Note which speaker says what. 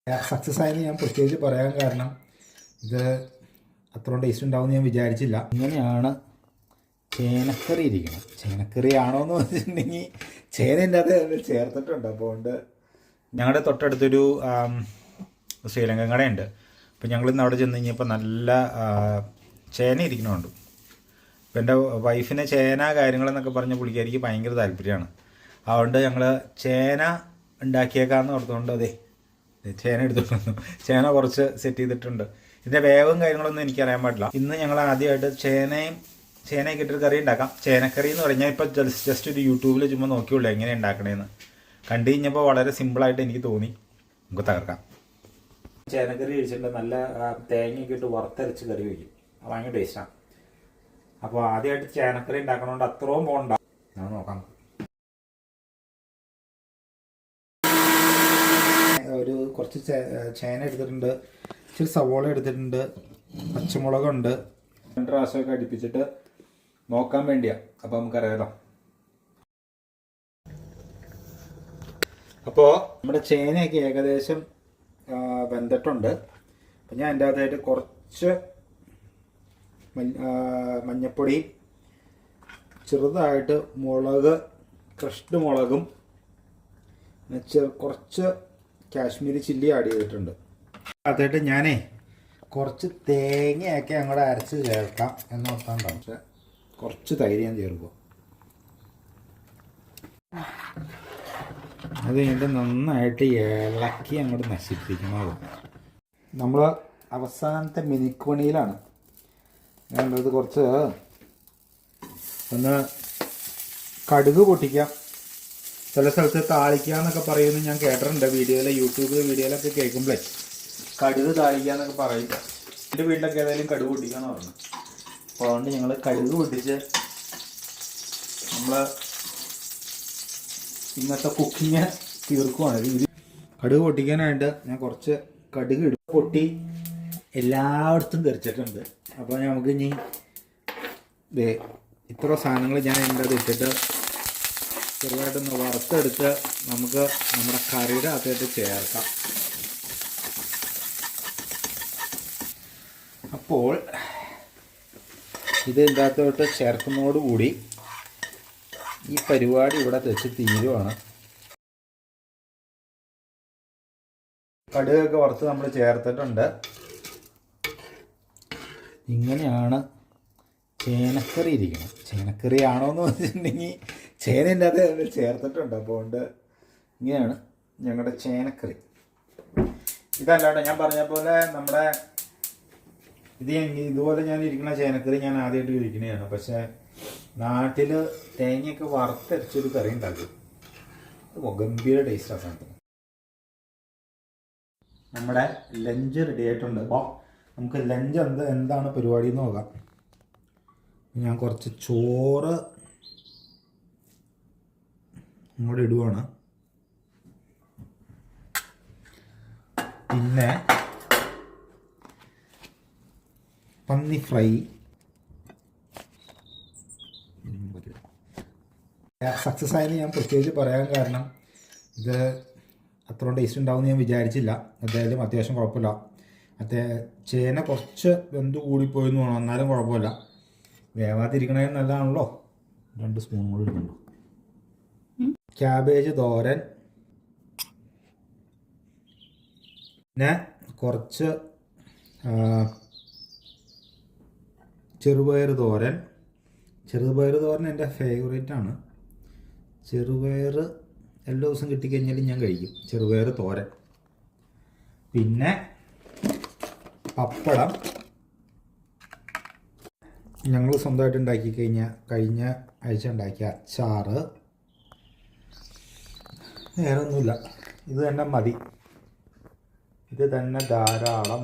Speaker 1: Success ആയെന്ന് ഞാൻ പ്രത്യേകിച്ച് പറയാൻ കാരണം ഇത് അത്ര ടേസ്റ്റ് ഉണ്ടാവുമെന്ന് ഞാൻ വിചാരിച്ചില്ല. ഇങ്ങനെയാണ് ചേനക്കറി ഇരിക്കണം. ചേനക്കറി ആണോ എന്ന് പറഞ്ഞിട്ടുണ്ടെങ്കിൽ ചേനേൻ്റെ അത് ചേർത്തിട്ടുണ്ട്. അപ്പോൾ കൊണ്ട് ഞങ്ങളുടെ തൊട്ടടുത്തൊരു ശ്രീലങ്കൻ കടയുണ്ട്. അപ്പോൾ ഞങ്ങളിന്ന് അവിടെ ചെന്ന് കഴിഞ്ഞപ്പോൾ നല്ല ചേന ഇരിക്കണമുണ്ട്. അപ്പോൾ എൻ്റെ വൈഫിന് ചേന കാര്യങ്ങളെന്നൊക്കെ പറഞ്ഞ പുള്ളിക്കാരിക്ക് ഭയങ്കര താല്പര്യമാണ്. അതുകൊണ്ട് ഞങ്ങൾ ചേന ഉണ്ടാക്കിയേക്കാമെന്ന് ഓർത്തുകൊണ്ട് അതെ ചേന എടുത്തിട്ടുണ്ട്. ചേന കുറച്ച് സെറ്റ് ചെയ്തിട്ടുണ്ട്. ഇതിൻ്റെ വേവും കാര്യങ്ങളൊന്നും എനിക്കറിയാൻ പാടില്ല. ഇന്ന് ഞങ്ങൾ ആദ്യമായിട്ട് ചേനയൊക്കെ ഇട്ടൊരു കറി ഉണ്ടാക്കാം. ചേനക്കറി എന്ന് പറഞ്ഞാൽ ഇപ്പോൾ ജസ്റ്റ് ഒരു യൂട്യൂബിൽ ചുമ്മാ നോക്കിയുള്ളൂ എങ്ങനെ ഉണ്ടാക്കണേന്ന്. കണ്ടു കഴിഞ്ഞപ്പോൾ വളരെ സിമ്പിളായിട്ട് എനിക്ക് തോന്നി. നമുക്ക് തകർക്കാം. ചേനക്കറി കഴിച്ചിട്ടുണ്ട്. നല്ല തേങ്ങയൊക്കെ ഇട്ട് വറുത്തരച്ച് കറി വയ്ക്കും. അത് ഭയങ്കര ടേസ്റ്റാണ്. അപ്പോൾ ആദ്യമായിട്ട് ചേനക്കറി ഉണ്ടാക്കണോണ്ട് അത്രയും പോകണ്ട. ഞാൻ നോക്കാം. ഒരു കുറച്ച് ചേന എടുത്തിട്ടുണ്ട്, ഇച്ചിരി സവോള എടുത്തിട്ടുണ്ട്, പച്ചമുളകുണ്ട്. 2 പ്രാവശ്യമൊക്കെ അടുപ്പിച്ചിട്ട് നോക്കാൻ വേണ്ടിയാണ്. അപ്പോൾ നമുക്കറിയാലോ. അപ്പോൾ നമ്മുടെ ചേനയൊക്കെ ഏകദേശം വെന്തിട്ടുണ്ട്. അപ്പം ഞാൻ എൻ്റെ അകത്തായിട്ട് കുറച്ച് മഞ്ഞപ്പൊടി, ചെറുതായിട്ട് മുളക്, ക്രഷ്ഡ് മുളകും, കുറച്ച് കാശ്മീരി ചില്ലി ആഡ് ചെയ്തിട്ടുണ്ട്. അതായിട്ട് ഞാനേ കുറച്ച് തേങ്ങയൊക്കെ അങ്ങോട്ട് അരച്ച് ചേർക്കാം എന്നോർത്താണ്ടാവും. പക്ഷെ കുറച്ച് തൈര് ഞാൻ ചേർക്കും. അത് കഴിഞ്ഞിട്ട് നന്നായിട്ട് ഇളക്കി അങ്ങോട്ട് നശിപ്പിക്കുന്നത്. നമ്മൾ അവസാനത്തെ മിനിക്കുമണിയിലാണ്. ഞാനത് കുറച്ച് ഒന്ന് കടുക് പൊട്ടിക്കാം. ചില സ്ഥലത്ത് താളിക്കുക എന്നൊക്കെ പറയുന്നത് ഞാൻ കേട്ടിട്ടുണ്ട്. യൂട്യൂബ് വീഡിയോയിലൊക്കെ കേൾക്കുമ്പോഴേ കടുക് താളിക്കുക എന്നൊക്കെ പറയില്ല. എൻ്റെ വീട്ടിലൊക്കെ ഏതായാലും കടുക് പൊട്ടിക്കാന്ന് പറഞ്ഞു. അപ്പോൾ അതുകൊണ്ട് ഞങ്ങൾ കടുക് പൊട്ടിച്ച് നമ്മൾ ഇന്നത്തെ കുക്കിങ് തീർക്കുവാണ്. കടുക് പൊട്ടിക്കാനായിട്ട് ഞാൻ കുറച്ച് കടുക് പൊട്ടി എല്ലായിടത്തും തെറിച്ചിട്ടുണ്ട്. അപ്പോൾ നമുക്ക് ഇനി ഇത്ര സാധനങ്ങൾ ഞാൻ എൻ്റെ അത് ഇട്ടിട്ട് ചെറുതായിട്ടൊന്ന് വറുത്തെടുത്ത് നമുക്ക് നമ്മുടെ കറിയുടെ അകത്തായിട്ട് ചേർക്കാം. അപ്പോൾ ഇത് ഇതിൻ്റെ അകത്തോട്ട് ചേർക്കുന്നതോടുകൂടി ഈ പരിപാടി ഇവിടെ വെച്ച് തീരുവാണ്. കടുകൊക്കെ വറുത്ത് നമ്മൾ ചേർത്തിട്ടുണ്ട്. ഇങ്ങനെയാണ് ചേനക്കറി ഇരിക്കണം. ചേനക്കറി ആണോ എന്ന് പറഞ്ഞിട്ടുണ്ടെങ്കിൽ ചേനേൻ്റെ അത് ചേർത്തിട്ടുണ്ട്. അപ്പോൾ കൊണ്ട് ഇങ്ങനെയാണ് ഞങ്ങളുടെ ചേനക്കറി. ഇതല്ലാട്ടോ ഞാൻ പറഞ്ഞ പോലെ നമ്മുടെ ഇതുപോലെ ഞാൻ ഇരിക്കുന്ന ചേനക്കറി ഞാൻ ആദ്യമായിട്ട് കഴിക്കുന്നതാണ്. പക്ഷേ നാട്ടിൽ തേങ്ങയൊക്കെ വറുത്തരച്ചൊരു കറി ഉണ്ടാക്കും. ഗംഭീര ടേസ്റ്റാണ് സാധനം. നമ്മുടെ ലഞ്ച് റെഡി ആയിട്ടുണ്ട്. അപ്പോൾ നമുക്ക് ലഞ്ച് എന്താണ് പരിപാടി എന്ന് നോക്കാം. ഞാൻ കുറച്ച് ചോറ് ഇങ്ങോട്ട് ഇടുവാണ്. പിന്നെ പന്നി ഫ്രൈ. സക്സസ് ആയെന്ന് ഞാൻ പ്രത്യേകിച്ച് പറയാൻ കാരണം ഇത് അത്ര ടേസ്റ്റ് ഉണ്ടാവുമെന്ന് ഞാൻ വിചാരിച്ചില്ല. എന്തായാലും അത്യാവശ്യം കുഴപ്പമില്ല. ചേന കുറച്ച് വെന്ത് കൂടിപ്പോയെന്ന് വേണം, എന്നാലും കുഴപ്പമില്ല. വേവാതിരിക്കണേ നല്ലതാണല്ലോ. 2 സ്പൂൺ കൂടി ഇടുന്നുണ്ടോ. ക്യാബേജ് തോരൻ, പിന്നെ കുറച്ച് ചെറുപയർ തോരൻ. ചെറുപയർ തോരൻ എൻ്റെ ഫേവറേറ്റാണ്. ചെറുപയർ എല്ലാ ദിവസം കിട്ടിക്കഴിഞ്ഞാലും ഞാൻ കഴിക്കും ചെറുപയർ തോരൻ. പിന്നെ പപ്പടം. ഞങ്ങൾ സ്വന്തമായിട്ട് ഉണ്ടാക്കി കഴിഞ്ഞ ആഴ്ച ഉണ്ടാക്കിയ അച്ചാറ്. വേറെ ഒന്നുമില്ല. ഇത് തന്നെ മതി. ഇത് തന്നെ ധാരാളം.